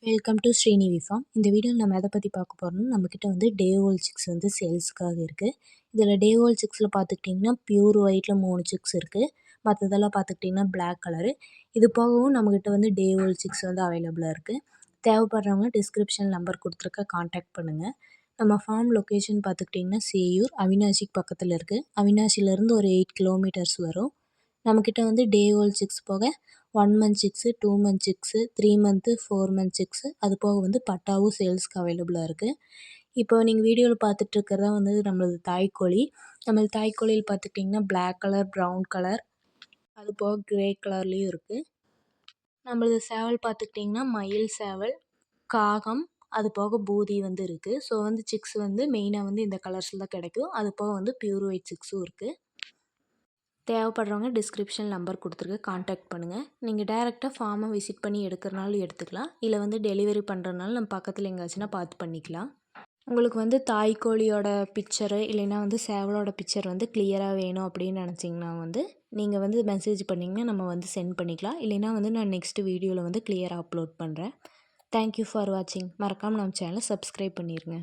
Welcome to Srinidhi form. இந்த வீடியோவில் நம்ம எதை பற்றி பார்க்க போகிறோம்னா, நம்மக்கிட்ட வந்து டே ஓல்ட் சிக்ஸ் வந்து சேல்ஸுக்காக இருக்குது. இதில் டே ஓல்ட் சிக்ஸில் பார்த்துக்கிட்டிங்கன்னா பியூர் ஒயிட்டில் 3 சிக்ஸ் இருக்குது. மற்றதெல்லாம் பார்த்துக்கிட்டிங்கன்னா பிளாக் கலரு. இது போகவும் நம்மக்கிட்ட வந்து டே ஓல்ட் சிக்ஸ் வந்து அவைலபிளாக இருக்குது. தேவைப்படுறவங்க டிஸ்கிரிப்ஷன் நம்பர் கொடுத்துருக்க காண்டாக்ட் பண்ணுங்கள். நம்ம ஃபார்ம் லொக்கேஷன் பார்த்துக்கிட்டிங்கன்னா சேயூர், அவினாசிக்கு பக்கத்தில் இருக்குது. அவினாசிலேருந்து ஒரு 8 கிலோமீட்டர்ஸ் வரும். நம்மக்கிட்ட வந்து டே ஓல்ட் சிக்ஸ் போக 1 month six, 2 month six, 3 month, 4 month six, அது போக வந்து பட்டாவும் சேல்ஸ்க்கு அவைலபிளாக இருக்குது. இப்போ நீங்கள் வீடியோவில் பார்த்துட்ருக்கிறதா வந்து நம்மளது தாய்க்கோழி. நம்மளது தாய்க்கோழியில் பார்த்துக்கிட்டிங்கன்னா பிளாக் கலர், ப்ரௌன் கலர், அது போக க்ரே கலர்லேயும் இருக்குது. நம்மளது சேவல் பார்த்துக்கிட்டிங்கன்னா மயில் சேவல், காகம், அது போக பூதி வந்து இருக்குது. ஸோ வந்து சிக்ஸ் வந்து மெயினாக வந்து இந்த கலர்ஸில் தான் கிடைக்கும். அது போக வந்து பியூர் ஒயிட் சிக்ஸும் இருக்குது. தேவைப்படுறவங்க டிஸ்கிரிப்ஷன் நம்பர் கொடுத்துருக்கு, காண்டாக்ட் பண்ணுங்கள். நீங்கள் டைரெக்டாக ஃபார்மை விசிட் பண்ணி எடுக்கிறனாலும் எடுத்துக்கலாம். இல்லை வந்து டெலிவரி பண்ணுறதுனால நம்ம பக்கத்தில் எங்கேயாச்சுன்னா பார்த்து பண்ணிக்கலாம். உங்களுக்கு வந்து தாய்க்கோழியோட பிக்சரு இல்லைன்னா வந்து சேவலோட பிக்சர் வந்து கிளியராக வேணும் அப்படின்னு நினச்சிங்கன்னா வந்து நீங்கள் வந்து மெசேஜ் பண்ணிங்கன்னா நம்ம வந்து சென்ட் பண்ணிக்கலாம். இல்லைன்னா வந்து நான் நெக்ஸ்ட்டு வீடியோவில் வந்து கிளியராக அப்லோட் பண்ணுறேன். தேங்க்யூ ஃபார் வாட்சிங். மறக்காமல் நம்ம சேனலை சப்ஸ்கிரைப் பண்ணிடுங்க.